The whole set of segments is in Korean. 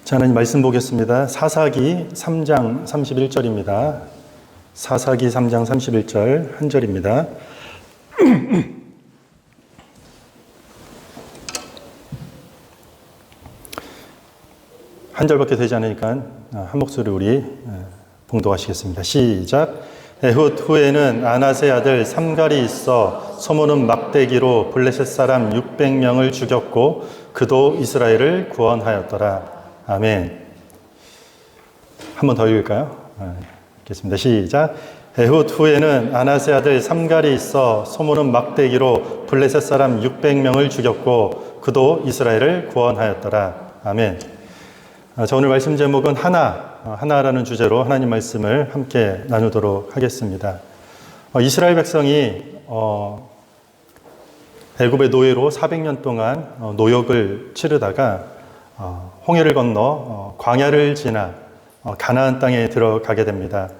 자, 하나님 말씀 보겠습니다. 사사기 3장 31절입니다. 사사기 3장 31절 한 절입니다. 한 절밖에 되지 않으니까 한 목소리 우리 봉독하시겠습니다. 시작. 에훗 후에는 아낫의 아들 삼갈이 있어 소문은 막대기로 블레셋 사람 600명을 죽였고 그도 이스라엘을 구원하였더라. 아멘. 한 번 더 읽을까요? 읽겠습니다. 시작. 에훗 후에는 아낫의 아들 삼갈이 있어 소문은 막대기로 블레셋 사람 600명을 죽였고 그도 이스라엘을 구원하였더라. 아멘. 자, 오늘 말씀 제목은 하나라는 주제로 하나님 말씀을 함께 나누도록 하겠습니다. 이스라엘 백성이 애굽의 노예로 400년 동안 노역을 치르다가 홍해를 건너 광야를 지나 가나안 땅에 들어가게 됩니다.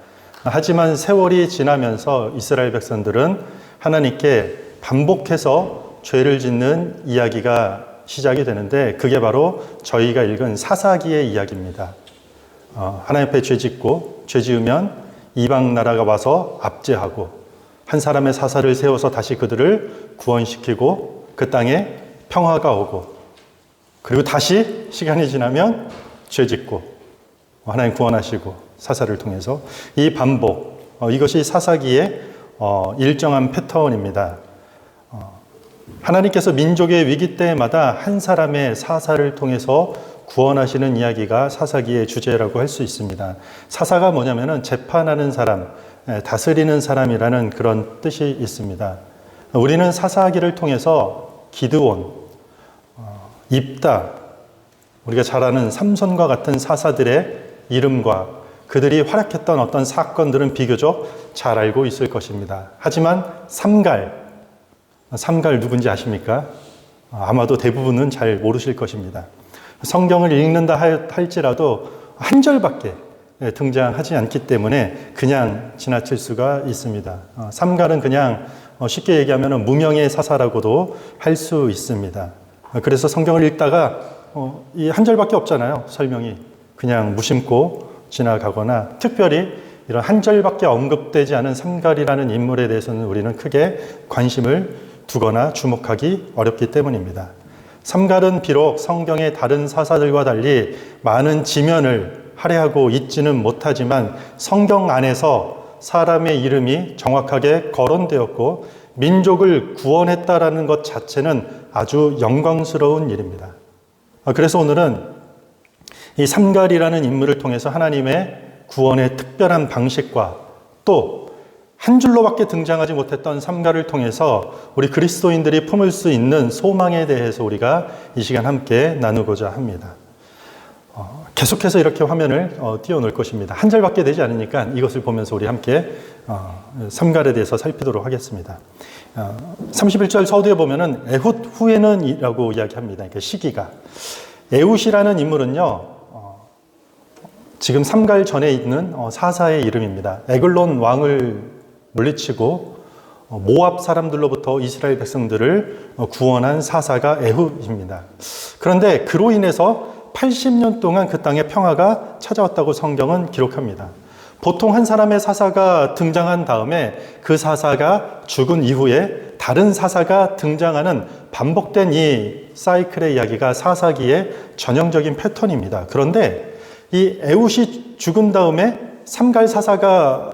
하지만 세월이 지나면서 이스라엘 백성들은 하나님께 반복해서 죄를 짓는 이야기가 시작이 되는데 그게 바로 저희가 읽은 사사기의 이야기입니다. 하나님 앞에 죄 짓고 죄 지으면 이방 나라가 와서 압제하고 한 사람의 사사를 세워서 다시 그들을 구원시키고 그 땅에 평화가 오고 그리고 다시 시간이 지나면 죄 짓고 하나님 구원하시고 사사를 통해서 이 반복, 이것이 사사기의 일정한 패턴입니다. 하나님께서 민족의 위기 때마다 한 사람의 사사를 통해서 구원하시는 이야기가 사사기의 주제라고 할 수 있습니다. 사사가 뭐냐면은 재판하는 사람, 다스리는 사람이라는 그런 뜻이 있습니다. 우리는 사사기를 통해서 기드온, 입다, 우리가 잘 아는 삼손과 같은 사사들의 이름과 그들이 활약했던 어떤 사건들은 비교적 잘 알고 있을 것입니다. 하지만 삼갈 누군지 아십니까? 아마도 대부분은 잘 모르실 것입니다. 성경을 읽는다 할지라도 한 절밖에 등장하지 않기 때문에 그냥 지나칠 수가 있습니다. 삼갈은 그냥 쉽게 얘기하면 무명의 사사라고도 할 수 있습니다. 그래서 성경을 읽다가 이 한 절밖에 없잖아요. 설명이. 그냥 무심코 지나가거나 특별히 이런 한 절밖에 언급되지 않은 삼갈이라는 인물에 대해서는 우리는 크게 관심을 두거나 주목하기 어렵기 때문입니다. 삼갈은 비록 성경의 다른 사사들과 달리 많은 지면을 할애하고 있지는 못하지만 성경 안에서 사람의 이름이 정확하게 거론되었고 민족을 구원했다라는 것 자체는 아주 영광스러운 일입니다. 그래서 오늘은 이 삼갈이라는 인물을 통해서 하나님의 구원의 특별한 방식과 또 한 줄로밖에 등장하지 못했던 삼갈을 통해서 우리 그리스도인들이 품을 수 있는 소망에 대해서 우리가 이 시간 함께 나누고자 합니다. 계속해서 이렇게 화면을 띄워놓을 것입니다. 한 절밖에 되지 않으니까 이것을 보면서 우리 함께 삼갈에 대해서 살피도록 하겠습니다. 31절 서두에 보면은 에훗 후에는 이라고 이야기합니다. 그러니까 시기가. 에훗이라는 인물은요, 지금 삼갈 전에 있는 사사의 이름입니다. 에글론 왕을 물리치고 모압 사람들로부터 이스라엘 백성들을 구원한 사사가 에훗입니다. 그런데 그로 인해서 80년 동안 그 땅에 평화가 찾아왔다고 성경은 기록합니다. 보통 한 사람의 사사가 등장한 다음에 그 사사가 죽은 이후에 다른 사사가 등장하는 반복된 이 사이클의 이야기가 사사기의 전형적인 패턴입니다. 그런데 이 에훗이 죽은 다음에 삼갈 사사가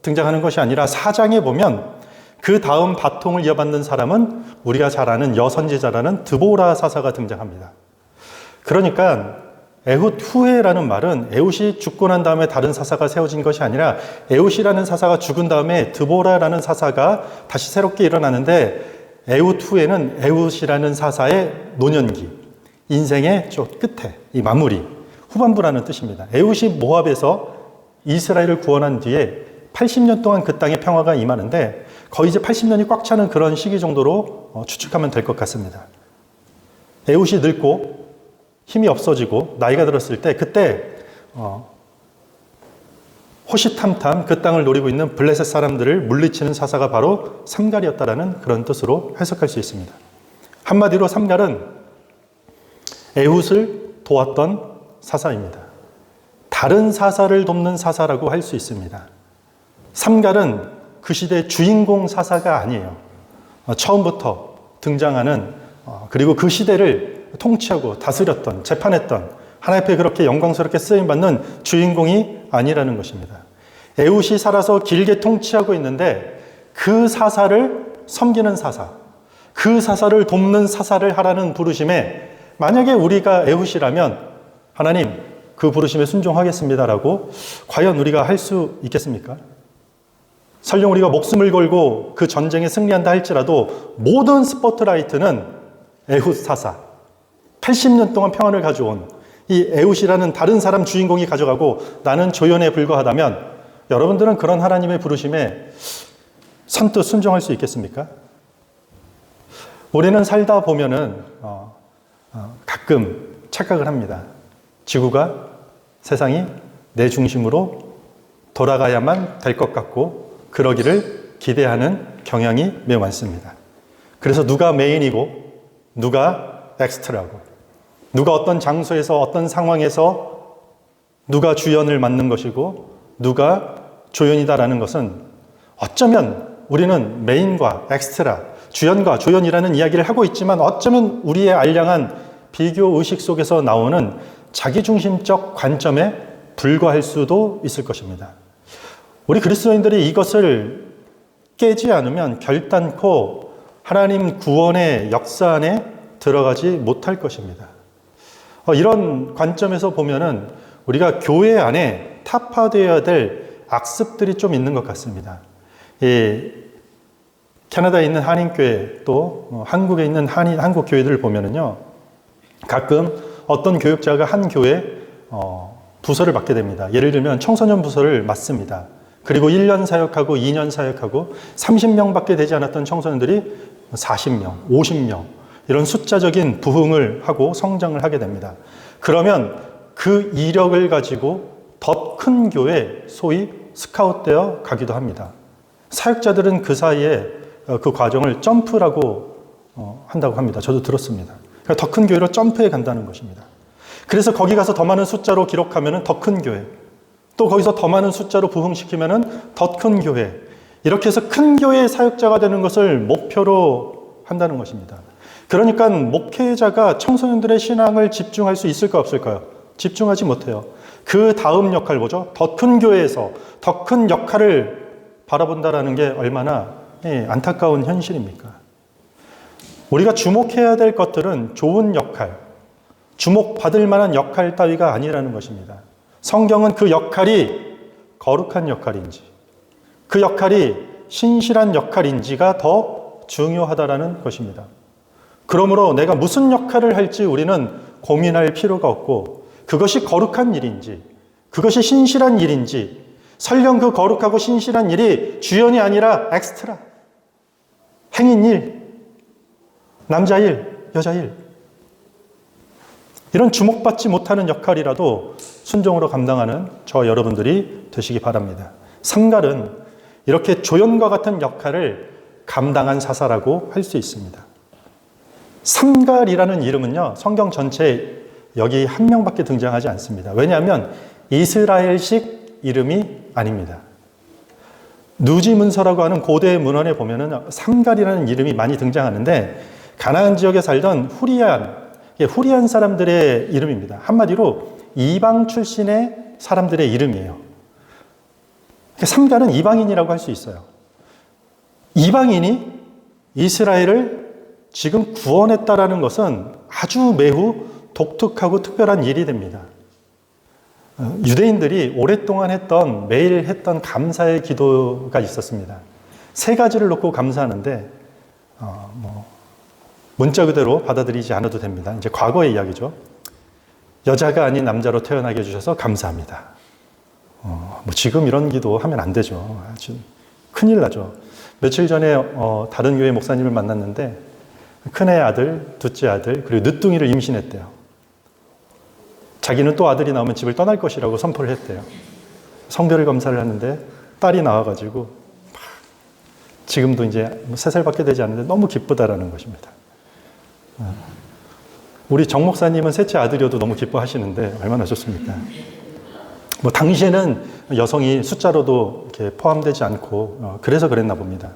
등장하는 것이 아니라 4장에 보면 그 다음 바통을 이어받는 사람은 우리가 잘 아는 여선지자라는 드보라 사사가 등장합니다. 그러니까 에훗 후에라는 말은 에훗이 죽고 난 다음에 다른 사사가 세워진 것이 아니라 에훗이라는 사사가 죽은 다음에 드보라라는 사사가 다시 새롭게 일어나는데 에훗 후에는 에훗이라는 사사의 노년기, 인생의 저 끝에 이 마무리, 후반부라는 뜻입니다. 에훗이 모압에서 이스라엘을 구원한 뒤에 80년 동안 그 땅에 평화가 임하는데 거의 이제 80년이 꽉 차는 그런 시기 정도로 추측하면 될 것 같습니다. 에훗이 늙고 힘이 없어지고 나이가 들었을 때 그때 호시탐탐 그 땅을 노리고 있는 블레셋 사람들을 물리치는 사사가 바로 삼갈이었다라는 그런 뜻으로 해석할 수 있습니다. 한마디로 삼갈은 에훗을 도왔던 사사입니다. 다른 사사를 돕는 사사라고 할 수 있습니다. 삼갈은 그 시대의 주인공 사사가 아니에요. 처음부터 등장하는 그리고 그 시대를 통치하고 다스렸던, 재판했던, 하나님 앞에 그렇게 영광스럽게 쓰임받는 주인공이 아니라는 것입니다. 에훗이 살아서 길게 통치하고 있는데 그 사사를 섬기는 사사, 그 사사를 돕는 사사를 하라는 부르심에 만약에 우리가 에훗이라면 하나님 그 부르심에 순종하겠습니다라고 과연 우리가 할 수 있겠습니까? 설령 우리가 목숨을 걸고 그 전쟁에 승리한다 할지라도 모든 스포트라이트는 에훗 사사, 80년 동안 평안을 가져온 이 에훗이라는 다른 사람 주인공이 가져가고 나는 조연에 불과하다면 여러분들은 그런 하나님의 부르심에 선뜻 순종할 수 있겠습니까? 우리는 살다 보면은 가끔 착각을 합니다. 지구가, 세상이 내 중심으로 돌아가야만 될 것 같고 그러기를 기대하는 경향이 매우 많습니다. 그래서 누가 메인이고 누가 엑스트라고, 누가 어떤 장소에서 어떤 상황에서 누가 주연을 맡는 것이고 누가 조연이다라는 것은 어쩌면 우리는 메인과 엑스트라, 주연과 조연이라는 이야기를 하고 있지만 어쩌면 우리의 알량한 비교 의식 속에서 나오는 자기중심적 관점에 불과할 수도 있을 것입니다. 우리 그리스도인들이 이것을 깨지 않으면 결단코 하나님 구원의 역사 안에 들어가지 못할 것입니다. 이런 관점에서 보면은 우리가 교회 안에 타파되어야 될 악습들이 좀 있는 것 같습니다. 캐나다에 있는 한인교회 또 한국에 있는 한국 교회들을 보면은요, 가끔 어떤 교육자가 한 교회 부서를 맡게 됩니다. 예를 들면 청소년 부서를 맡습니다. 그리고 1년 사역하고 2년 사역하고 30명밖에 되지 않았던 청소년들이 40명, 50명 이런 숫자적인 부흥을 하고 성장을 하게 됩니다. 그러면 그 이력을 가지고 더 큰 교회, 소위 스카웃되어 가기도 합니다. 사역자들은 그 사이에 그 과정을 점프라고 한다고 합니다. 저도 들었습니다. 그러니까 더 큰 교회로 점프해 간다는 것입니다. 그래서 거기 가서 더 많은 숫자로 기록하면 더 큰 교회, 또 거기서 더 많은 숫자로 부흥시키면 더 큰 교회, 이렇게 해서 큰 교회의 사역자가 되는 것을 목표로 한다는 것입니다. 그러니까 목회자가 청소년들의 신앙을 집중할 수 있을까 없을까요? 집중하지 못해요. 그 다음 역할 뭐죠? 더 큰 교회에서 더 큰 역할을 바라본다라는 게 얼마나 안타까운 현실입니까? 우리가 주목해야 될 것들은 좋은 역할, 주목받을 만한 역할 따위가 아니라는 것입니다. 성경은 그 역할이 거룩한 역할인지, 그 역할이 신실한 역할인지가 더 중요하다라는 것입니다. 그러므로 내가 무슨 역할을 할지 우리는 고민할 필요가 없고, 그것이 거룩한 일인지, 그것이 신실한 일인지, 설령 그 거룩하고 신실한 일이 주연이 아니라 엑스트라, 행인 일, 남자 일, 여자 일, 이런 주목받지 못하는 역할이라도 순종으로 감당하는 저 여러분들이 되시기 바랍니다. 삼갈은 이렇게 조연과 같은 역할을 감당한 사사라고 할 수 있습니다. 삼갈이라는 이름은요, 성경 전체에 여기 한 명밖에 등장하지 않습니다. 왜냐하면 이스라엘식 이름이 아닙니다. 누지 문서라고 하는 고대 문헌에 보면은 삼갈이라는 이름이 많이 등장하는데 가나안 지역에 살던 후리안 사람들의 이름입니다. 한마디로 이방 출신의 사람들의 이름이에요. 삼갈은 이방인이라고 할 수 있어요. 이방인이 이스라엘을 지금 구원했다라는 것은 아주 매우 독특하고 특별한 일이 됩니다. 유대인들이 오랫동안 매일 했던 감사의 기도가 있었습니다. 세 가지를 놓고 감사하는데, 문자 그대로 받아들이지 않아도 됩니다. 이제 과거의 이야기죠. 여자가 아닌 남자로 태어나게 해주셔서 감사합니다. 지금 이런 기도 하면 안 되죠. 아주 큰일 나죠. 며칠 전에 다른 교회 목사님을 만났는데 큰애 아들, 둘째 아들, 그리고 늦둥이를 임신했대요. 자기는 또 아들이 나오면 집을 떠날 것이라고 선포를 했대요. 성별을 검사를 하는데 딸이 나와가지고 지금도 이제 3살밖에 되지 않는데 너무 기쁘다라는 것입니다. 우리 정 목사님은 셋째 아들이어도 너무 기뻐하시는데 얼마나 좋습니까? 뭐 당시에는 여성이 숫자로도 이렇게 포함되지 않고 그래서 그랬나 봅니다.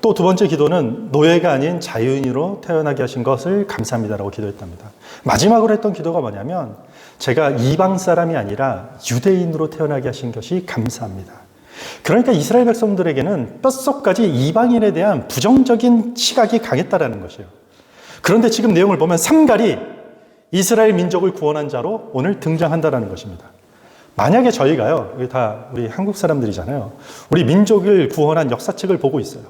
또 두 번째 기도는 노예가 아닌 자유인으로 태어나게 하신 것을 감사합니다라고 기도했답니다. 마지막으로 했던 기도가 뭐냐면 제가 이방 사람이 아니라 유대인으로 태어나게 하신 것이 감사합니다. 그러니까 이스라엘 백성들에게는 뼛속까지 이방인에 대한 부정적인 시각이 강했다라는 것이에요. 그런데 지금 내용을 보면 삼갈이 이스라엘 민족을 구원한 자로 오늘 등장한다라는 것입니다. 만약에 저희가요, 여기 다 우리 한국 사람들이잖아요. 우리 민족을 구원한 역사책을 보고 있어요.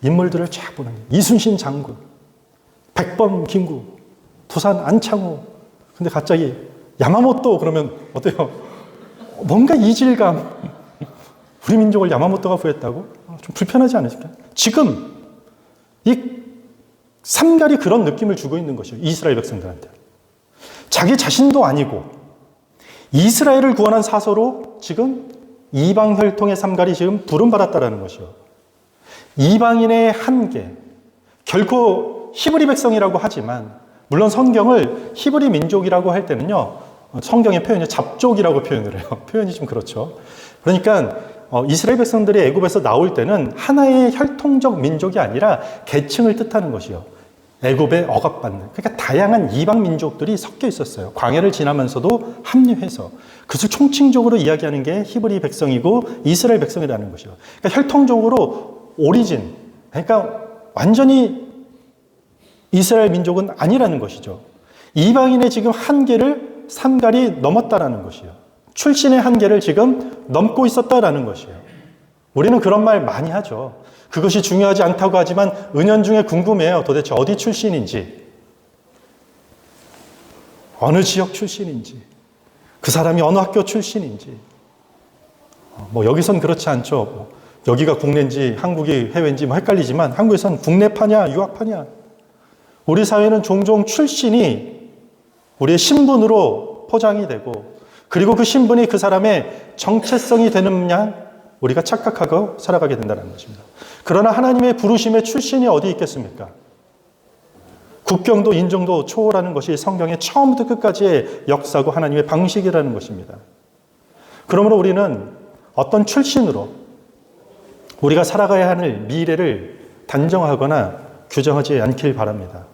인물들을 쫙 보는 거예요. 이순신 장군, 백범 김구, 도산 안창호. 근데 갑자기 야마모토 그러면 어때요? 뭔가 이질감. 우리 민족을 야마모토가 구했다고? 좀 불편하지 않으실까요? 지금 이 삼갈이 그런 느낌을 주고 있는 것이에요. 이스라엘 백성들한테. 자기 자신도 아니고 이스라엘을 구원한 사서로 지금 이방 혈통의 삼갈이 지금 부름받았다라는 것이요. 이방인의 한계, 결코 히브리 백성이라고 하지만 물론 성경을 히브리 민족이라고 할 때는요, 성경의 표현이 잡족이라고 표현을 해요. 표현이 좀 그렇죠. 그러니까 이스라엘 백성들이 애굽에서 나올 때는 하나의 혈통적 민족이 아니라 계층을 뜻하는 것이요. 애굽에 억압받는, 그러니까 다양한 이방 민족들이 섞여 있었어요. 광야를 지나면서도 합류해서. 그것을 총칭적으로 이야기하는 게 히브리 백성이고 이스라엘 백성이라는 것이요. 그러니까 혈통적으로 오리진, 그러니까 완전히 이스라엘 민족은 아니라는 것이죠. 이방인의 지금 한계를 삼갈이 넘었다라는 것이요. 출신의 한계를 지금 넘고 있었다라는 것이에요. 우리는 그런 말 많이 하죠. 그것이 중요하지 않다고 하지만 은연중에 궁금해요. 도대체 어디 출신인지, 어느 지역 출신인지, 그 사람이 어느 학교 출신인지. 뭐 여기선 그렇지 않죠. 여기가 국내인지 한국이 해외인지 뭐 헷갈리지만 한국에선 국내파냐 유학파냐. 우리 사회는 종종 출신이 우리의 신분으로 포장이 되고 그리고 그 신분이 그 사람의 정체성이 되는 양 우리가 착각하고 살아가게 된다는 것입니다. 그러나 하나님의 부르심의 출신이 어디 있겠습니까? 국경도 인종도 초월하는 것이 성경의 처음부터 끝까지의 역사고 하나님의 방식이라는 것입니다. 그러므로 우리는 어떤 출신으로 우리가 살아가야 하는 미래를 단정하거나 규정하지 않길 바랍니다.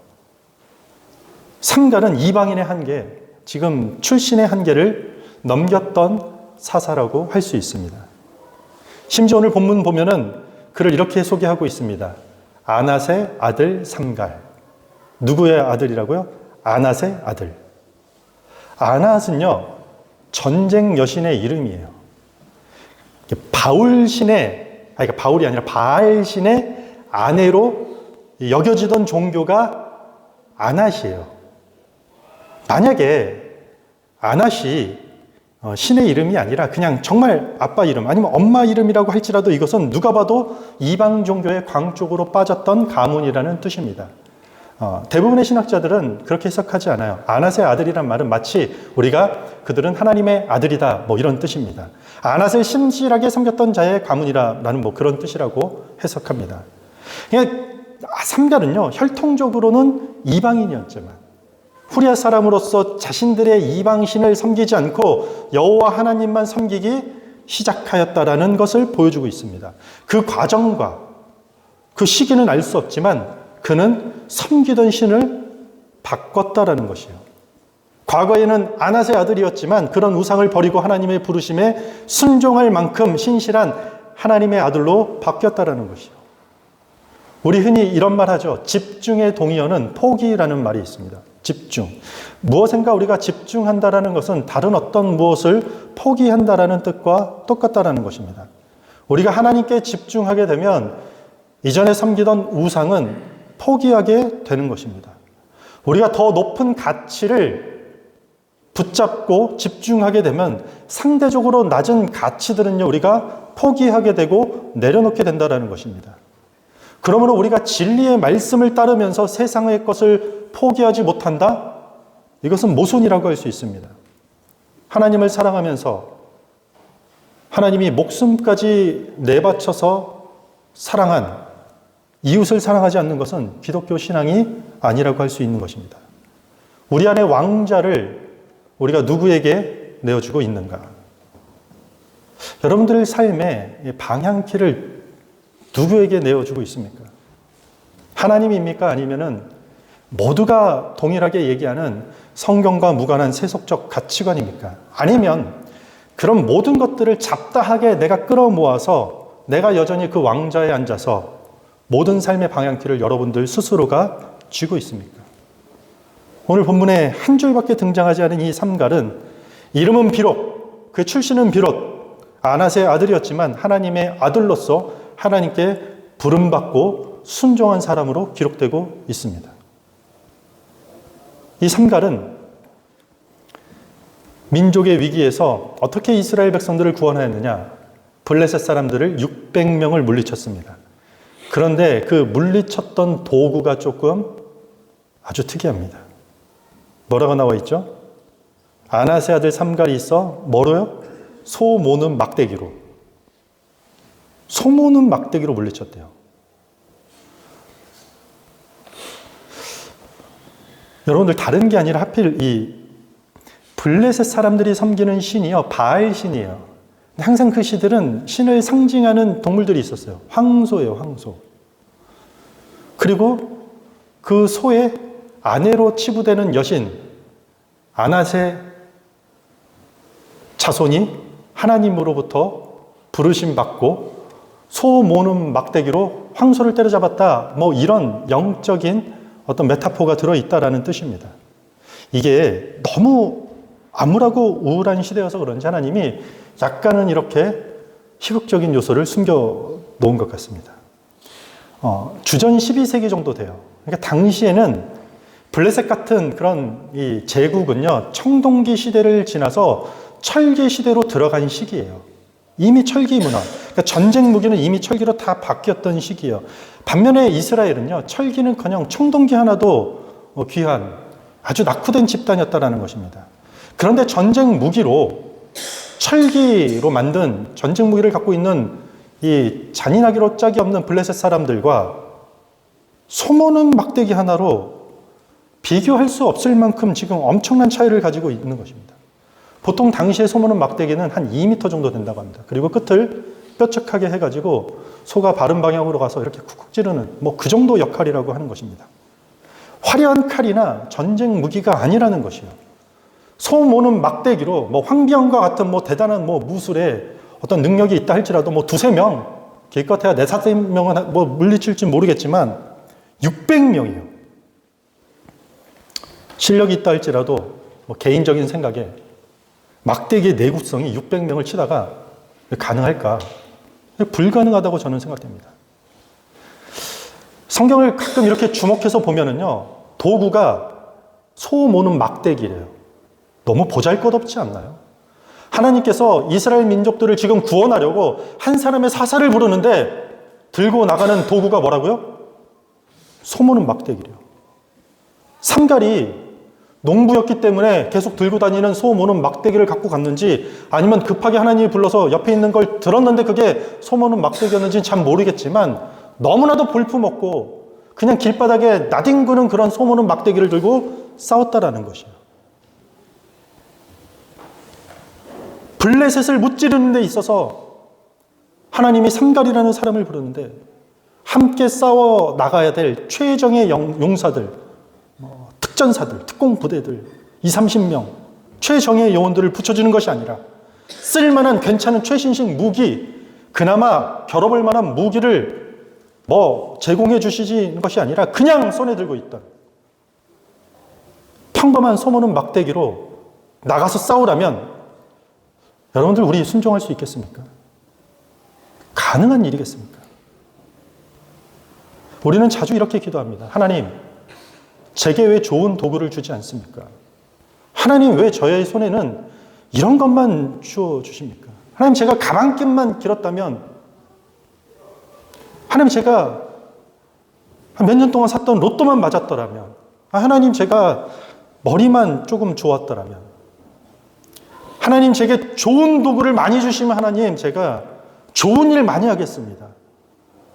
삼갈은 이방인의 한계, 지금 출신의 한계를 넘겼던 사사라고 할 수 있습니다. 심지어 오늘 본문 보면은 그를 이렇게 소개하고 있습니다. 아낫의 아들 삼갈. 누구의 아들이라고요? 아낫의 아들. 아낫은요, 전쟁 여신의 이름이에요. 그러니까 바울이 아니라 바알신의 아내로 여겨지던 종교가 아낫이에요. 만약에 아낫이 신의 이름이 아니라 그냥 정말 아빠 이름 아니면 엄마 이름이라고 할지라도 이것은 누가 봐도 이방 종교의 광 쪽으로 빠졌던 가문이라는 뜻입니다. 대부분의 신학자들은 그렇게 해석하지 않아요. 아낫의 아들이란 말은 마치 우리가 그들은 하나님의 아들이다 뭐 이런 뜻입니다. 아낫을 신실하게 섬겼던 자의 가문이라는 뭐 그런 뜻이라고 해석합니다. 삼갈은요 혈통적으로는 이방인이었지만 후리아 사람으로서 자신들의 이방신을 섬기지 않고 여호와 하나님만 섬기기 시작하였다라는 것을 보여주고 있습니다. 그 과정과 그 시기는 알 수 없지만 그는 섬기던 신을 바꿨다라는 것이에요. 과거에는 아낫의 아들이었지만 그런 우상을 버리고 하나님의 부르심에 순종할 만큼 신실한 하나님의 아들로 바뀌었다라는 것이요. 우리 흔히 이런 말 하죠. 집중의 동의어는 포기라는 말이 있습니다. 집중. 무엇인가 우리가 집중한다라는 것은 다른 어떤 무엇을 포기한다라는 뜻과 똑같다라는 것입니다. 우리가 하나님께 집중하게 되면 이전에 섬기던 우상은 포기하게 되는 것입니다. 우리가 더 높은 가치를 붙잡고 집중하게 되면 상대적으로 낮은 가치들은요, 우리가 포기하게 되고 내려놓게 된다는 것입니다. 그러므로 우리가 진리의 말씀을 따르면서 세상의 것을 포기하지 못한다? 이것은 모순이라고 할 수 있습니다. 하나님을 사랑하면서 하나님이 목숨까지 내바쳐서 사랑한 이웃을 사랑하지 않는 것은 기독교 신앙이 아니라고 할 수 있는 것입니다. 우리 안에 왕자를 우리가 누구에게 내어주고 있는가? 여러분들의 삶의 방향키를 누구에게 내어주고 있습니까? 하나님입니까? 아니면은 모두가 동일하게 얘기하는 성경과 무관한 세속적 가치관입니까? 아니면 그런 모든 것들을 잡다하게 내가 끌어모아서 내가 여전히 그 왕좌에 앉아서 모든 삶의 방향키를 여러분들 스스로가 쥐고 있습니까? 오늘 본문에 한 줄밖에 등장하지 않은 이 삼갈은 이름은 비록, 그 출신은 비록 아낫의 아들이었지만 하나님의 아들로서 하나님께 부름받고 순종한 사람으로 기록되고 있습니다. 이 삼갈은 민족의 위기에서 어떻게 이스라엘 백성들을 구원하였느냐? 블레셋 사람들을 600명을 물리쳤습니다. 그런데 그 물리쳤던 도구가 조금 아주 특이합니다. 뭐라고 나와 있죠? 아낫의 아들 삼갈이 있어 뭐로요? 소 모는 막대기로. 소 모는 막대기로 물리쳤대요. 여러분들 다른 게 아니라 하필 이 블레셋 사람들이 섬기는 신이요, 바알 신이에요. 항상 그 신들은 신을 상징하는 동물들이 있었어요. 황소예요, 황소. 그리고 그 소의 아내로 치부되는 여신 아낫의 자손이 하나님으로부터 부르심 받고 소 모는 막대기로 황소를 때려잡았다. 뭐 이런 영적인 어떤 메타포가 들어있다라는 뜻입니다. 이게 너무 암울하고 우울한 시대여서 그런지 하나님이 약간은 이렇게 희극적인 요소를 숨겨 놓은 것 같습니다. 주전 12세기 정도 돼요. 그러니까 당시에는 블레셋 같은 그런 이 제국은요, 청동기 시대를 지나서 철기 시대로 들어간 시기예요. 이미 철기 문화, 그러니까 전쟁 무기는 이미 철기로 다 바뀌었던 시기예요. 반면에 이스라엘은요, 철기는커녕 청동기 하나도 귀한 아주 낙후된 집단이었다라는 것입니다. 그런데 전쟁 무기로 철기로 만든 전쟁 무기를 갖고 있는 이 잔인하기로 짝이 없는 블레셋 사람들과 소모는 막대기 하나로 비교할 수 없을 만큼 지금 엄청난 차이를 가지고 있는 것입니다. 보통 당시에 소모는 막대기는 한 2m 정도 된다고 합니다. 그리고 끝을 뾰족하게 해가지고 소가 바른 방향으로 가서 이렇게 쿡쿡 찌르는 뭐 그 정도 역할이라고 하는 것입니다. 화려한 칼이나 전쟁 무기가 아니라는 것이요. 소 모는 막대기로 뭐 황비영과 같은 뭐 대단한 뭐 무술에 어떤 능력이 있다 할지라도 뭐 두세 명, 기껏해야 네다섯 명은 뭐 물리칠지 모르겠지만 600명이요. 실력이 있다 할지라도 뭐 개인적인 생각에 막대기의 내구성이 600명을 치다가 가능할까? 불가능하다고 저는 생각됩니다. 성경을 가끔 이렇게 주목해서 보면은요, 도구가 소 모는 막대기래요. 너무 보잘것없지 않나요? 하나님께서 이스라엘 민족들을 지금 구원하려고 한 사람의 사사를 부르는데 들고 나가는 도구가 뭐라고요? 소 모는 막대기래요. 삼갈이 농부였기 때문에 계속 들고 다니는 소 모는 막대기를 갖고 갔는지 아니면 급하게 하나님이 불러서 옆에 있는 걸 들었는데 그게 소 모는 막대기였는지는 참 모르겠지만 너무나도 볼품없고 그냥 길바닥에 나뒹구는 그런 소 모는 막대기를 들고 싸웠다라는 것이에요. 블레셋을 무찌르는 데 있어서 하나님이 삼갈이라는 사람을 부르는데 함께 싸워 나가야 될 최정의 용사들, 특전사들, 특공부대들 20-30명 최정의 요원들을 붙여주는 것이 아니라 쓸만한 괜찮은 최신식 무기, 그나마 겨뤄볼 만한 무기를 뭐 제공해 주시는 것이 아니라 그냥 손에 들고 있던 평범한 소모는 막대기로 나가서 싸우라면 여러분들 우리 순종할 수 있겠습니까? 가능한 일이겠습니까? 우리는 자주 이렇게 기도합니다. 하나님, 제게 왜 좋은 도구를 주지 않습니까? 하나님, 왜 저의 손에는 이런 것만 주어 주십니까? 하나님, 제가 가방끈만 길었다면, 하나님, 제가 몇 년 동안 샀던 로또만 맞았더라면, 하나님, 제가 머리만 조금 좋았더라면, 하나님, 제게 좋은 도구를 많이 주시면 하나님, 제가 좋은 일 많이 하겠습니다.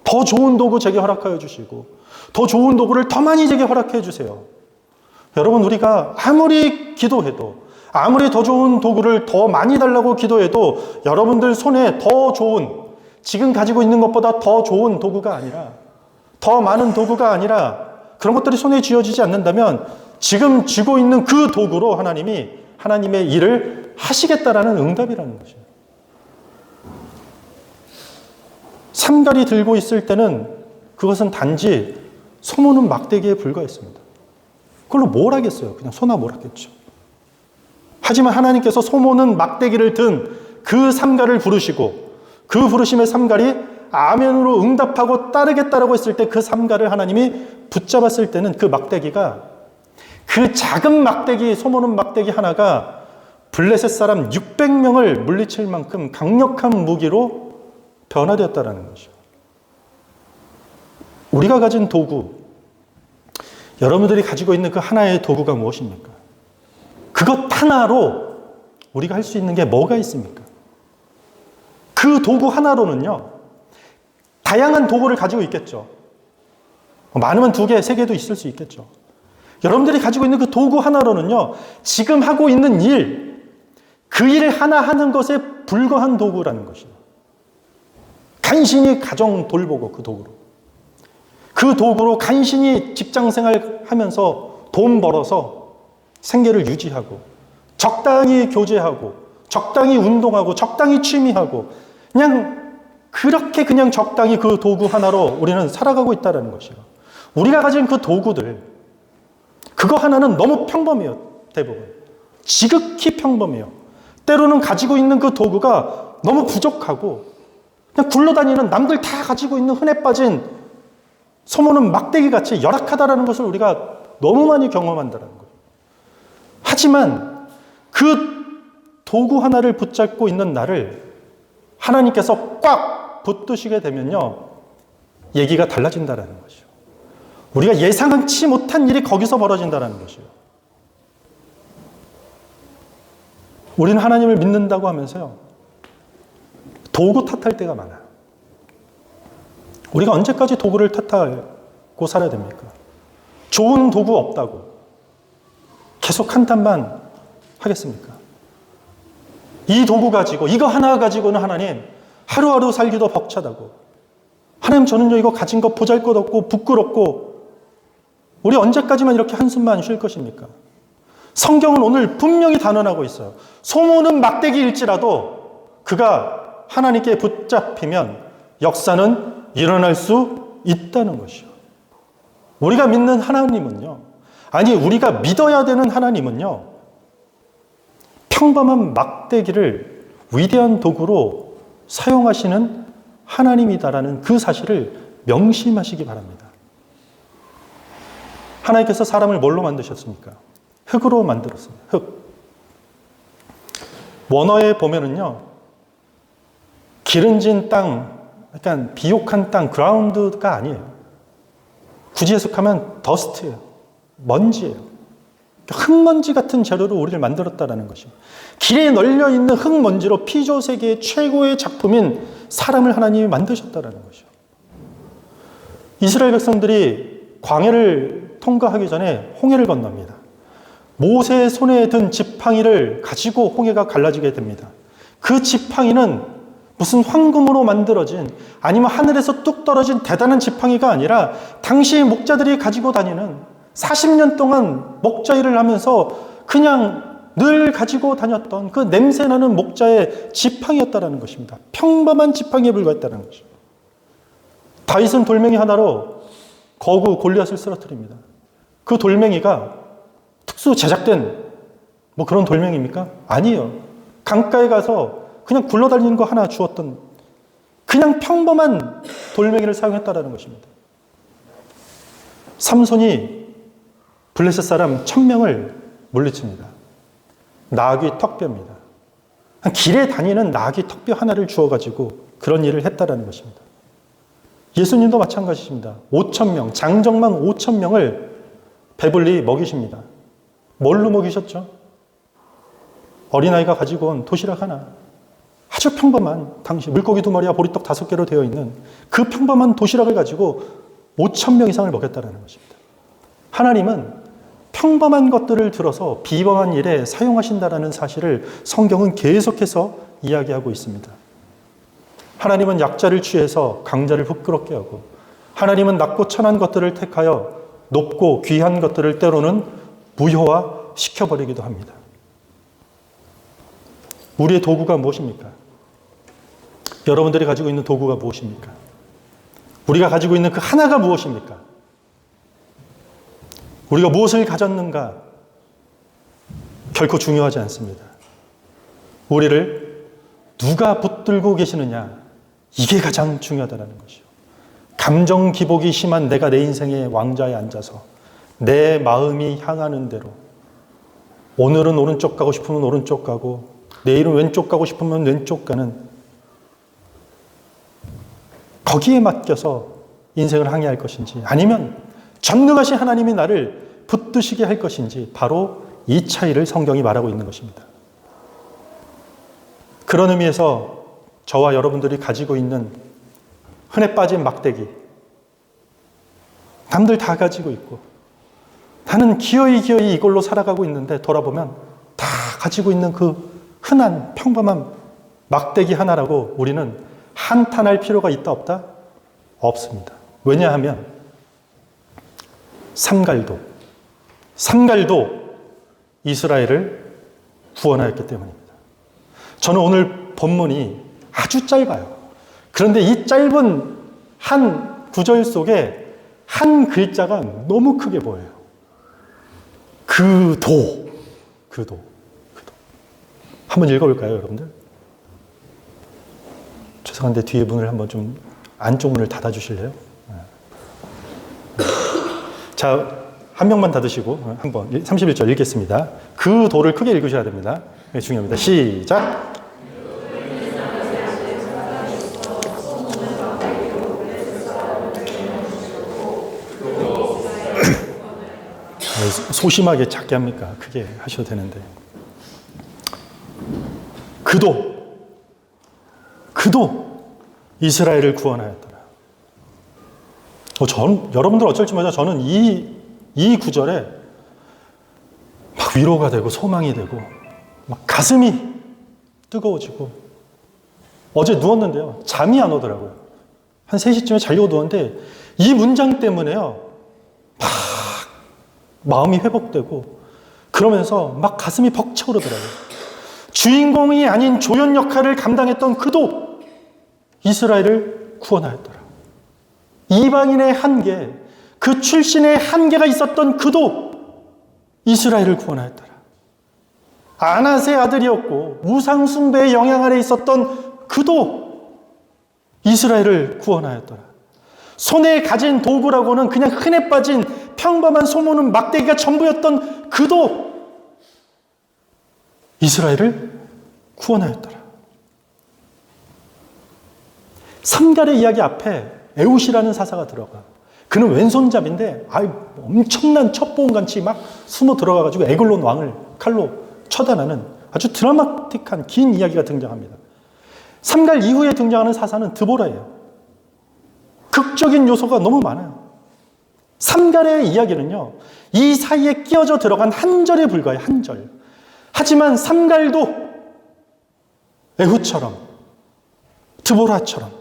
더 좋은 도구 제게 허락하여 주시고 더 좋은 도구를 더 많이 제게 허락해 주세요. 여러분, 우리가 아무리 기도해도, 아무리 더 좋은 도구를 더 많이 달라고 기도해도 여러분들 손에 더 좋은, 지금 가지고 있는 것보다 더 좋은 도구가 아니라, 더 많은 도구가 아니라 그런 것들이 손에 쥐어지지 않는다면 지금 쥐고 있는 그 도구로 하나님이 하나님의 일을 하시겠다라는 응답이라는 것이에요. 삼갈이 들고 있을 때는 그것은 단지 소모는 막대기에 불과했습니다. 그걸로 뭘 하겠어요? 그냥 소나 뭘 하겠죠. 하지만 하나님께서 소모는 막대기를 든 그 삼갈을 부르시고 그 부르심의 삼갈이 아멘으로 응답하고 따르겠다라고 했을 때 그 삼갈을 하나님이 붙잡았을 때는 그 막대기가, 그 작은 막대기, 소모는 막대기 하나가 블레셋 사람 600명을 물리칠 만큼 강력한 무기로 변화되었다는 것이죠. 우리가 가진 도구, 여러분들이 가지고 있는 그 하나의 도구가 무엇입니까? 그것 하나로 우리가 할 수 있는 게 뭐가 있습니까? 그 도구 하나로는요, 다양한 도구를 가지고 있겠죠. 많으면 2개, 3개도 있을 수 있겠죠. 여러분들이 가지고 있는 그 도구 하나로는요, 지금 하고 있는 일, 그 일 하나 하는 것에 불과한 도구라는 것이에요. 간신히 가정 돌보고 그 도구로. 그 도구로 간신히 직장 생활 하면서 돈 벌어서 생계를 유지하고, 적당히 교제하고, 적당히 운동하고, 적당히 취미하고, 그렇게 그냥 적당히 그 도구 하나로 우리는 살아가고 있다는 것이에요. 우리가 가진 그 도구들, 그거 하나는 너무 평범해요. 대부분. 지극히 평범해요. 때로는 가지고 있는 그 도구가 너무 부족하고 그냥 굴러다니는, 남들 다 가지고 있는 흔해 빠진 소모는 막대기 같이 열악하다라는 것을 우리가 너무 많이 경험한다는 거예요. 하지만 그 도구 하나를 붙잡고 있는 나를 하나님께서 꽉 붙드시게 되면요, 얘기가 달라진다는 것이죠. 우리가 예상치 못한 일이 거기서 벌어진다는 것이죠. 우리는 하나님을 믿는다고 하면서요, 도구 탓할 때가 많아요. 우리가 언제까지 도구를 탓하고 살아야 됩니까? 좋은 도구 없다고 계속 한탄만 하겠습니까? 이 도구 가지고, 이거 하나 가지고는 하나님 하루하루 살기도 벅차다고, 하나님 저는요 이거 가진 거 보잘것없고 부끄럽고, 우리 언제까지만 이렇게 한숨만 쉴 것입니까? 성경은 오늘 분명히 단언하고 있어요. 소모는 막대기일지라도 그가 하나님께 붙잡히면 역사는 일어날 수 있다는 것이요. 우리가 믿는 하나님은요, 아니 우리가 믿어야 되는 하나님은요, 평범한 막대기를 위대한 도구로 사용하시는 하나님이다라는 그 사실을 명심하시기 바랍니다. 하나님께서 사람을 뭘로 만드셨습니까? 흙으로 만들었습니다. 흙. 원어에 보면은요, 기름진 땅, 약간 비옥한 땅, 그라운드가 아니에요. 굳이 해석하면 더스트예요. 먼지예요. 흙먼지 같은 재료로 우리를 만들었다는 것입니다. 길에 널려있는 흙먼지로 피조 세계의 최고의 작품인 사람을 하나님이 만드셨다는 것이죠. 이스라엘 백성들이 광야를 통과하기 전에 홍해를 건넙니다. 모세의 손에 든 지팡이를 가지고 홍해가 갈라지게 됩니다. 그 지팡이는 무슨 황금으로 만들어진, 아니면 하늘에서 뚝 떨어진 대단한 지팡이가 아니라 당시 목자들이 가지고 다니는, 40년 동안 목자 일을 하면서 그냥 늘 가지고 다녔던 그 냄새나는 목자의 지팡이였다는 것입니다. 평범한 지팡이에 불과했다는 것이죠. 다윗은 돌멩이 하나로 거구 골리앗을 쓰러뜨립니다. 그 돌멩이가 특수 제작된 뭐 그런 돌멩이입니까? 아니에요. 강가에 가서 그냥 굴러다니는 거 하나 주었던 그냥 평범한 돌멩이를 사용했다는 것입니다. 삼손이 블레셋 사람 1000명을 물리칩니다. 나귀 턱뼈입니다. 길에 다니는 나귀 턱뼈 하나를 주어가지고 그런 일을 했다는 것입니다. 예수님도 마찬가지입니다. 5000명, 장정만 5000명을 배불리 먹이십니다. 뭘로 먹이셨죠? 어린아이가 가지고 온 도시락 하나. 아주 평범한, 당시 물고기 2마리와 보리떡 5개로 되어 있는 그 평범한 도시락을 가지고 5000명 이상을 먹였다는 것입니다. 하나님은 평범한 것들을 들어서 비범한 일에 사용하신다라는 사실을 성경은 계속해서 이야기하고 있습니다. 하나님은 약자를 취해서 강자를 부끄럽게 하고, 하나님은 낮고 천한 것들을 택하여 높고 귀한 것들을 때로는 무효화 시켜버리기도 합니다. 우리의 도구가 무엇입니까? 여러분들이 가지고 있는 도구가 무엇입니까? 우리가 가지고 있는 그 하나가 무엇입니까? 우리가 무엇을 가졌는가? 결코 중요하지 않습니다. 우리를 누가 붙들고 계시느냐, 이게 가장 중요하다는 것이요. 감정 기복이 심한 내가 내 인생의 왕좌에 앉아서 내 마음이 향하는 대로, 오늘은 오른쪽 가고 싶으면 오른쪽 가고, 내일은 왼쪽 가고 싶으면 왼쪽 가는, 거기에 맡겨서 인생을 항해할 것인지, 아니면 전능하신 하나님이 나를 붙드시게 할 것인지, 바로 이 차이를 성경이 말하고 있는 것입니다. 그런 의미에서 저와 여러분들이 가지고 있는 흔해 빠진 막대기, 남들 다 가지고 있고 나는 기어이 이걸로 살아가고 있는데, 돌아보면 다 가지고 있는 그 흔한 평범한 막대기 하나라고 우리는 한탄할 필요가 있다 없다? 없습니다. 왜냐하면 삼갈도 이스라엘을 구원하였기 때문입니다. 저는 오늘 본문이 아주 짧아요. 그런데 이 짧은 한 구절 속에 한 글자가 너무 크게 보여요. 그 도. 한번 읽어볼까요, 여러분들? 죄송한데 뒤에 문을 한번 좀, 안쪽 문을 닫아주실래요? 자, 한 명만 닫으시고 한번 31절 읽겠습니다. 그 도를 크게 읽으셔야 됩니다. 네, 중요합니다. 시작! 소심하게 작게 합니까? 크게 하셔도 되는데. 그도 이스라엘을 구원하였더라. 여러분들 어쩔지 모르지만 저는 이 구절에 막 위로가 되고 소망이 되고 막 가슴이 뜨거워지고, 어제 누웠는데요, 잠이 안 오더라고요. 한 3시쯤에 자려고 누웠는데 이 문장 때문에요, 막 마음이 회복되고, 그러면서 막 가슴이 벅차오르더라고요. 주인공이 아닌 조연 역할을 감당했던 그도 이스라엘을 구원하였더라. 이방인의 한계, 그 출신의 한계가 있었던 그도 이스라엘을 구원하였더라. 아낫의 아들이었고 우상 숭배의 영향 아래 있었던 그도 이스라엘을 구원하였더라. 손에 가진 도구라고는 그냥 흔해 빠진 평범한 소모는 막대기가 전부였던 그도 이스라엘을 구원하였더라. 삼갈의 이야기 앞에 에훗이라는 사사가 들어가. 그는 왼손잡인데 엄청난 첩보원같이 막 숨어 들어가가지고 에글론 왕을 칼로 처단하는 아주 드라마틱한 긴 이야기가 등장합니다. 삼갈 이후에 등장하는 사사는 드보라예요. 극적인 요소가 너무 많아요. 삼갈의 이야기는요, 이 사이에 끼어져 들어간 한 절에 불과해요. 한 절. 하지만 삼갈도 에훗처럼, 드보라처럼,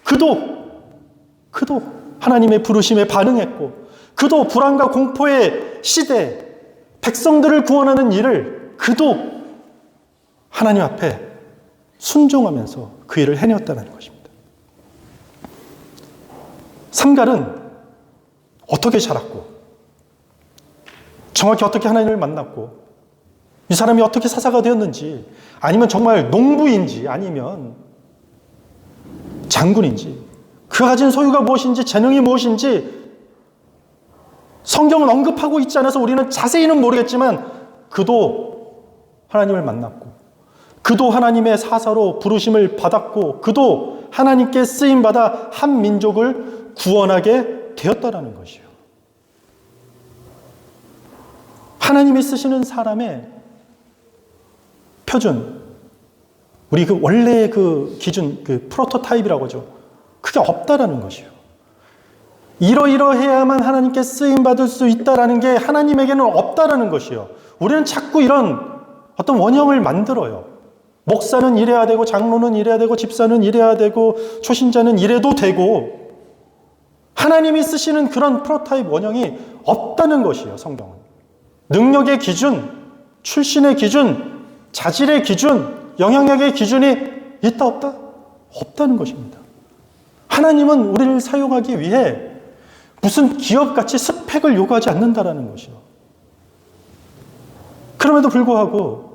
그도 하나님의 부르심에 반응했고, 그도 불안과 공포의 시대, 백성들을 구원하는 일을 그도 하나님 앞에 순종하면서 그 일을 해내었다는 것입니다. 삼갈은 어떻게 자랐고, 정확히 어떻게 하나님을 만났고, 이 사람이 어떻게 사사가 되었는지, 아니면 정말 농부인지 아니면 장군인지, 그가 가진 소유가 무엇인지, 재능이 무엇인지 성경은 언급하고 있지 않아서 우리는 자세히는 모르겠지만, 그도 하나님을 만났고, 그도 하나님의 사사로 부르심을 받았고, 그도 하나님께 쓰임받아 한 민족을 구원하게 되었다라는 것이요. 하나님이 쓰시는 사람의 표준, 우리 그 원래의 그 기준, 그 프로토타입이라고 하죠. 그게 없다라는 것이요. 이러이러해야만 하나님께 쓰임받을 수 있다라는 게 하나님에게는 없다라는 것이요. 우리는 자꾸 이런 어떤 원형을 만들어요. 목사는 이래야 되고, 장로는 이래야 되고, 집사는 이래야 되고, 초신자는 이래도 되고, 하나님이 쓰시는 그런 프로타입 원형이 없다는 것이에요, 성경은. 능력의 기준, 출신의 기준, 자질의 기준, 영향력의 기준이 있다, 없다? 없다는 것입니다. 하나님은 우리를 사용하기 위해 무슨 기업같이 스펙을 요구하지 않는다라는 것이요. 그럼에도 불구하고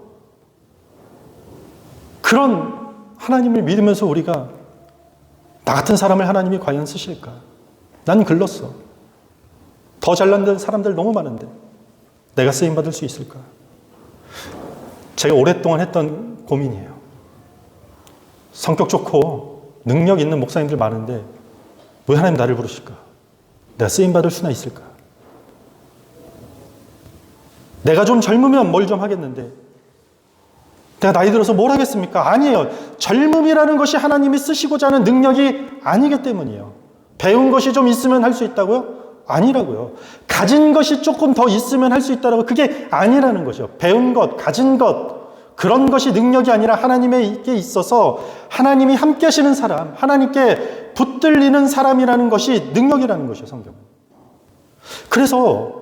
그런 하나님을 믿으면서 우리가 나 같은 사람을 하나님이 과연 쓰실까? 난 글렀어. 더 잘난 사람들 너무 많은데 내가 쓰임받을 수 있을까? 제가 오랫동안 했던 고민이에요. 성격 좋고 능력 있는 목사님들 많은데 왜 하나님 나를 부르실까? 내가 쓰임받을 수나 있을까? 내가 좀 젊으면 뭘 좀 하겠는데 내가 나이 들어서 뭘 하겠습니까? 아니에요. 젊음이라는 것이 하나님이 쓰시고자 하는 능력이 아니기 때문이에요. 배운 것이 좀 있으면 할 수 있다고요? 아니라고요. 가진 것이 조금 더 있으면 할 수 있다라고 그게 아니라는 거죠. 배운 것, 가진 것, 그런 것이 능력이 아니라 하나님에게 있어서 하나님이 함께 하시는 사람, 하나님께 붙들리는 사람이라는 것이 능력이라는 것이에요, 성경은. 그래서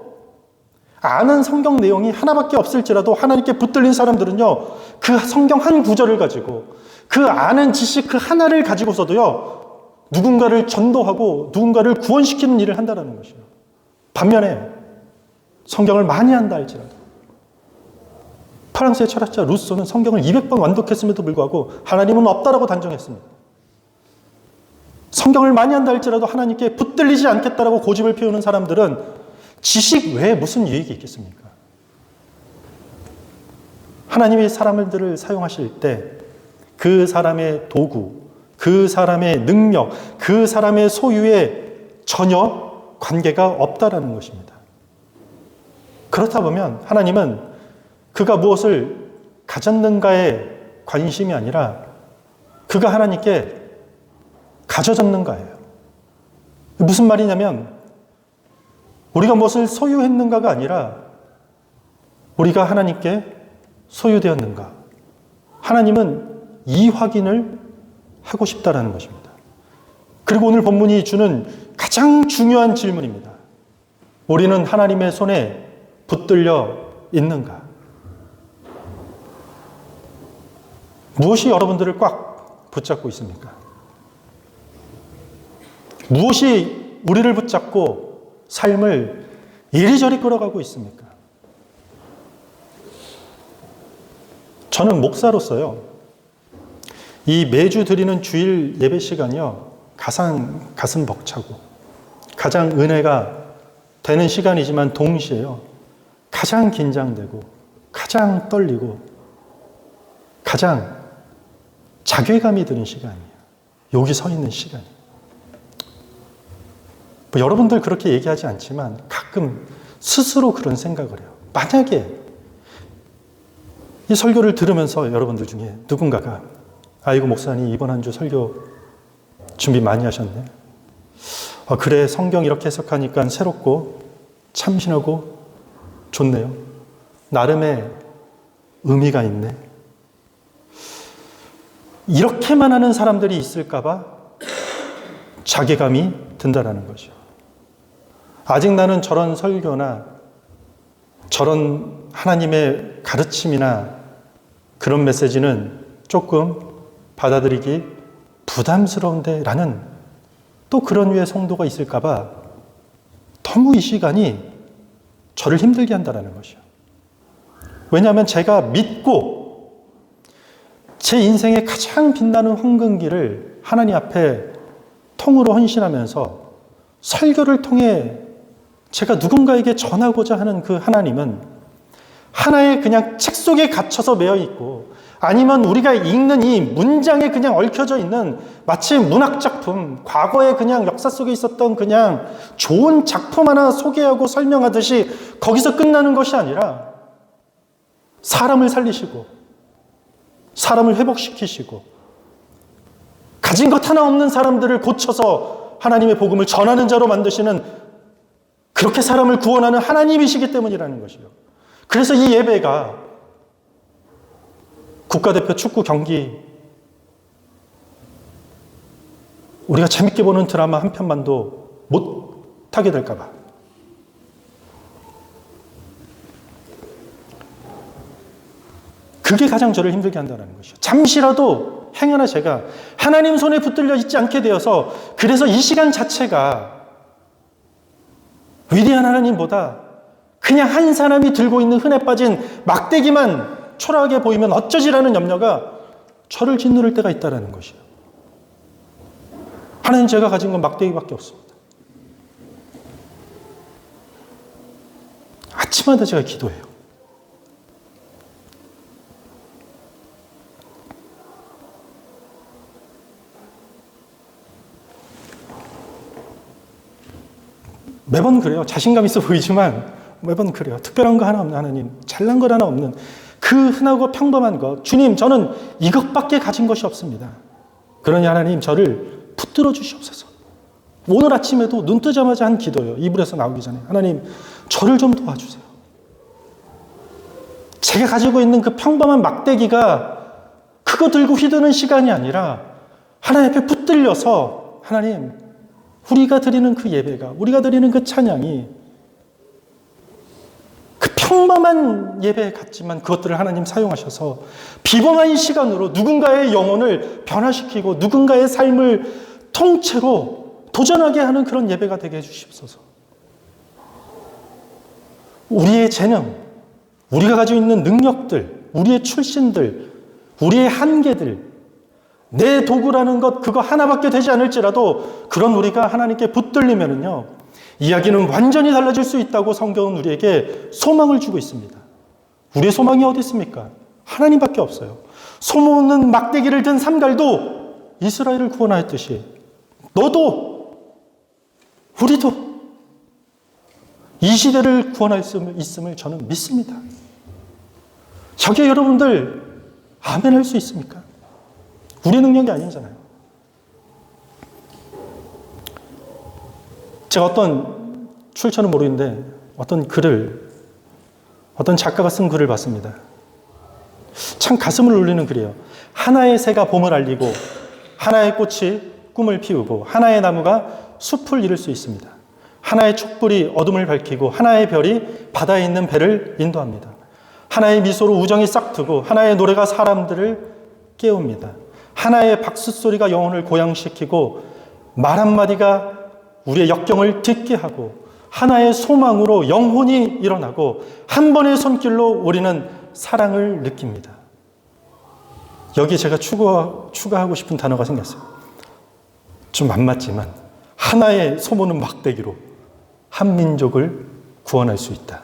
아는 성경 내용이 하나밖에 없을지라도 하나님께 붙들린 사람들은요, 그 성경 한 구절을 가지고 그 아는 지식 그 하나를 가지고서도요, 누군가를 전도하고 누군가를 구원시키는 일을 한다는 것이에요. 반면에 성경을 많이 한다 할지라도 프랑스의 철학자 루소는 성경을 200번 완독했음에도 불구하고 하나님은 없다라고 단정했습니다. 성경을 많이 한다 할지라도 하나님께 붙들리지 않겠다라고 고집을 피우는 사람들은 지식 외에 무슨 유익이 있겠습니까? 하나님이 사람들을 사용하실 때 그 사람의 도구, 그 사람의 능력, 그 사람의 소유에 전혀 관계가 없다라는 것입니다. 그렇다 보면 하나님은 그가 무엇을 가졌는가에 관심이 아니라 그가 하나님께 가져졌는가예요. 무슨 말이냐면 우리가 무엇을 소유했는가가 아니라 우리가 하나님께 소유되었는가. 하나님은 이 확인을 하고 싶다라는 것입니다. 그리고 오늘 본문이 주는 가장 중요한 질문입니다. 우리는 하나님의 손에 붙들려 있는가? 무엇이 여러분들을 꽉 붙잡고 있습니까? 무엇이 우리를 붙잡고 삶을 이리저리 끌어가고 있습니까? 저는 목사로서요, 이 매주 드리는 주일 예배 시간이요, 가슴 벅차고 가장 은혜가 되는 시간이지만 동시에요, 가장 긴장되고 가장 떨리고 가장 자괴감이 드는 시간이에요. 여기 서 있는 시간이. 뭐 여러분들 그렇게 얘기하지 않지만 가끔 스스로 그런 생각을 해요. 만약에 이 설교를 들으면서 여러분들 중에 누군가가 아이고 목사님 이번 한 주 설교 준비 많이 하셨네. 그래 성경 이렇게 해석하니까 새롭고 참신하고 좋네요. 나름의 의미가 있네. 이렇게만 하는 사람들이 있을까 봐 자괴감이 든다라는 거죠. 아직 나는 저런 설교나 저런 하나님의 가르침이나 그런 메시지는 조금 받아들이기 부담스러운데 라는 또 그런 류의 성도가 있을까 봐 너무 이 시간이 저를 힘들게 한다는 것이요. 왜냐하면 제가 믿고 제 인생의 가장 빛나는 황금기를 하나님 앞에 통으로 헌신하면서 설교를 통해 제가 누군가에게 전하고자 하는 그 하나님은 하나의 그냥 책 속에 갇혀서 매여 있고 아니면 우리가 읽는 이 문장에 그냥 얽혀져 있는 마치 문학작품, 과거에 그냥 역사 속에 있었던 그냥 좋은 작품 하나 소개하고 설명하듯이 거기서 끝나는 것이 아니라 사람을 살리시고 사람을 회복시키시고 가진 것 하나 없는 사람들을 고쳐서 하나님의 복음을 전하는 자로 만드시는, 그렇게 사람을 구원하는 하나님이시기 때문이라는 것이요. 그래서 이 예배가 국가대표 축구 경기, 우리가 재밌게 보는 드라마 한 편만도 못하게 될까 봐. 그게 가장 저를 힘들게 한다는 것이요. 잠시라도 행여나 제가 하나님 손에 붙들려 있지 않게 되어서, 그래서 이 시간 자체가 위대한 하나님보다 그냥 한 사람이 들고 있는 흔해 빠진 막대기만 초라하게 보이면 어쩌지라는 염려가 저를 짓누를 때가 있다는 것이요. 하나님, 제가 가진 건 막대기밖에 없습니다. 아침마다 제가 기도해요. 매번 그래요. 자신감 있어 보이지만 매번 그래요. 특별한 거 하나 없는 하나님, 잘난 것 하나 없는 그 흔하고 평범한 것, 주님, 저는 이것밖에 가진 것이 없습니다. 그러니 하나님, 저를 붙들어 주시옵소서. 오늘 아침에도 눈 뜨자마자 한 기도요. 이불에서 나오기 전에, 하나님, 저를 좀 도와주세요. 제가 가지고 있는 그 평범한 막대기가 그거 들고 휘두는 시간이 아니라 하나님 앞에 붙들려서, 하나님, 우리가 드리는 그 예배가, 우리가 드리는 그 찬양이 그 평범한 예배 같지만 그것들을 하나님 사용하셔서 비범한 시간으로 누군가의 영혼을 변화시키고 누군가의 삶을 통째로 도전하게 하는 그런 예배가 되게 해주시옵소서. 우리의 재능, 우리가 가지고 있는 능력들, 우리의 출신들, 우리의 한계들, 내 도구라는 것, 그거 하나밖에 되지 않을지라도 그런 우리가 하나님께 붙들리면은요, 이야기는 완전히 달라질 수 있다고 성경은 우리에게 소망을 주고 있습니다. 우리의 소망이 어디 있습니까? 하나님밖에 없어요. 소모는 막대기를 든 삼갈도 이스라엘을 구원하였듯이 너도, 우리도 이 시대를 구원할 수 있음을 저는 믿습니다. 저게 여러분들 아멘 할 수 있습니까? 우리 능력이 아니잖아요. 제가 어떤, 출처는 모르겠는데 어떤 글을, 어떤 작가가 쓴 글을 봤습니다. 참 가슴을 울리는 글이에요. 하나의 새가 봄을 알리고 하나의 꽃이 꿈을 피우고 하나의 나무가 숲을 이룰 수 있습니다. 하나의 촛불이 어둠을 밝히고 하나의 별이 바다에 있는 배를 인도합니다. 하나의 미소로 우정이 싹트고 하나의 노래가 사람들을 깨웁니다. 하나의 박수 소리가 영혼을 고양시키고 말 한마디가 우리의 역경을 딛게 하고 하나의 소망으로 영혼이 일어나고 한 번의 손길로 우리는 사랑을 느낍니다. 여기 제가 추가하고 싶은 단어가 생겼어요. 좀 안 맞지만 하나의 소모는 막대기로 한 민족을 구원할 수 있다.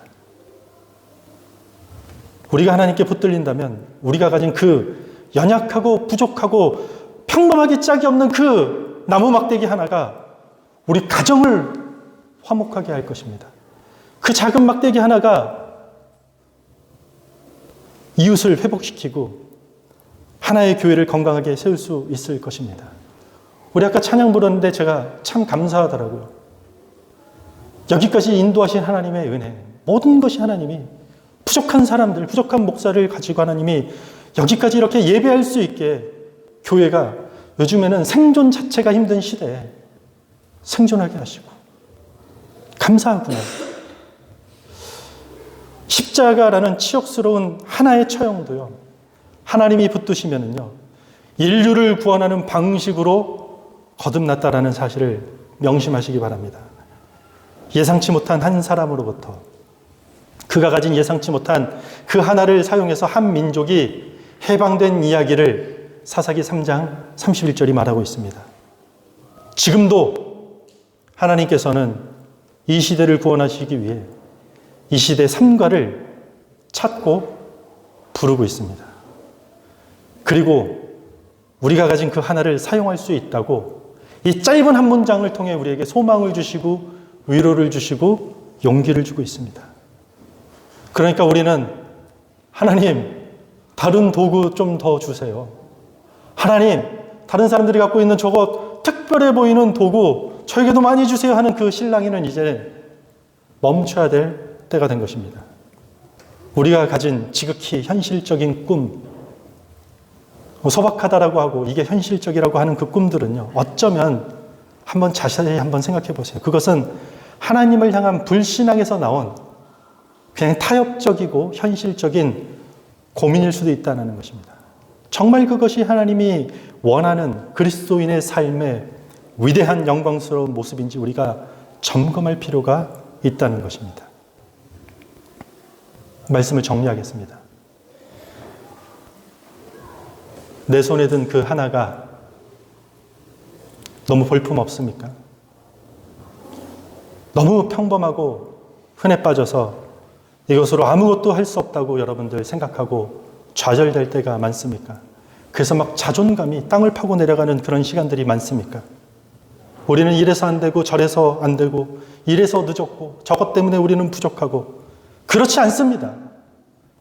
우리가 하나님께 붙들린다면 우리가 가진 그 연약하고 부족하고 평범하게 짝이 없는 그 나무 막대기 하나가 우리 가정을 화목하게 할 것입니다. 그 작은 막대기 하나가 이웃을 회복시키고 하나의 교회를 건강하게 세울 수 있을 것입니다. 우리 아까 찬양 부르는데 제가 참 감사하더라고요. 여기까지 인도하신 하나님의 은혜, 모든 것이 하나님이, 부족한 사람들, 부족한 목사를 가지고 하나님이 여기까지 이렇게 예배할 수 있게 교회가 요즘에는 생존 자체가 힘든 시대에 생존하게 하시고 감사하구나. 십자가라는 치욕스러운 하나의 처형도요, 하나님이 붙드시면은요, 인류를 구원하는 방식으로 거듭났다라는 사실을 명심하시기 바랍니다. 예상치 못한 한 사람으로부터 그가 가진 예상치 못한 그 하나를 사용해서 한 민족이 해방된 이야기를 사사기 3장 31절이 말하고 있습니다. 지금도 하나님께서는 이 시대를 구원하시기 위해 이 시대 삼가를 찾고 부르고 있습니다. 그리고 우리가 가진 그 하나를 사용할 수 있다고 이 짧은 한 문장을 통해 우리에게 소망을 주시고 위로를 주시고 용기를 주고 있습니다. 그러니까 우리는 하나님, 다른 도구 좀 더 주세요. 하나님, 다른 사람들이 갖고 있는 저거 특별해 보이는 도구 저에게도 많이 주세요 하는 그 실랑이는 이제 멈춰야 될 때가 된 것입니다. 우리가 가진 지극히 현실적인 꿈, 소박하다라고 하고 이게 현실적이라고 하는 그 꿈들은요, 어쩌면 한번 자세히 한번 생각해 보세요. 그것은 하나님을 향한 불신앙에서 나온 그냥 타협적이고 현실적인 고민일 수도 있다는 것입니다. 정말 그것이 하나님이 원하는 그리스도인의 삶의 위대한 영광스러운 모습인지 우리가 점검할 필요가 있다는 것입니다. 말씀을 정리하겠습니다. 내 손에 든 그 하나가 너무 볼품없습니까? 너무 평범하고 흔해 빠져서 이것으로 아무것도 할 수 없다고 여러분들 생각하고 좌절될 때가 많습니까? 그래서 막 자존감이 땅을 파고 내려가는 그런 시간들이 많습니까? 우리는 이래서 안 되고 저래서 안 되고 이래서 늦었고 저것 때문에 우리는 부족하고 그렇지 않습니다.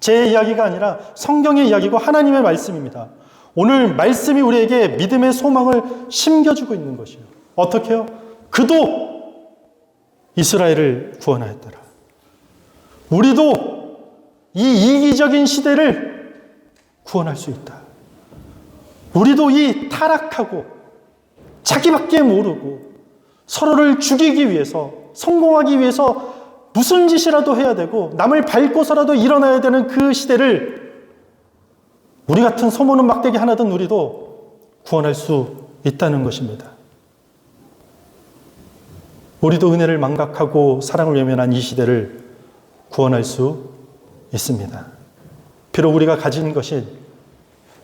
제 이야기가 아니라 성경의 이야기고 하나님의 말씀입니다. 오늘 말씀이 우리에게 믿음의 소망을 심겨주고 있는 것이에요. 어떻게 해요? 그도 이스라엘을 구원하였더라. 우리도 이 이기적인 시대를 구원할 수 있다. 우리도 이 타락하고 자기밖에 모르고 서로를 죽이기 위해서 성공하기 위해서 무슨 짓이라도 해야 되고 남을 밟고서라도 일어나야 되는 그 시대를 우리 같은 소모는 막대기 하나 든 우리도 구원할 수 있다는 것입니다. 우리도 은혜를 망각하고 사랑을 외면한 이 시대를 구원할 수 있습니다. 비록 우리가 가진 것이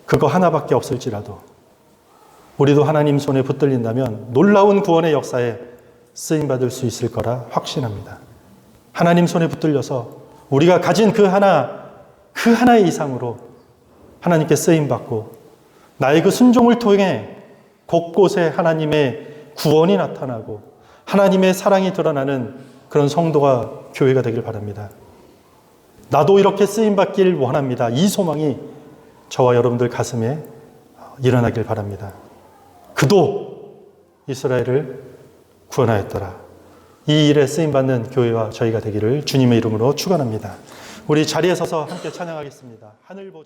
그거 하나밖에 없을지라도 우리도 하나님 손에 붙들린다면 놀라운 구원의 역사에 쓰임받을 수 있을 거라 확신합니다. 하나님 손에 붙들려서 우리가 가진 그 하나의 이상으로 하나님께 쓰임받고 나의 그 순종을 통해 곳곳에 하나님의 구원이 나타나고 하나님의 사랑이 드러나는 그런 성도가 교회가 되길 바랍니다. 나도 이렇게 쓰임받길 원합니다. 이 소망이 저와 여러분들 가슴에 일어나길 바랍니다. 그도 이스라엘을 구원하였더라. 이 일에 쓰임받는 교회와 저희가 되기를 주님의 이름으로 축원합니다. 우리 자리에 서서 함께 찬양하겠습니다. 하늘 보좌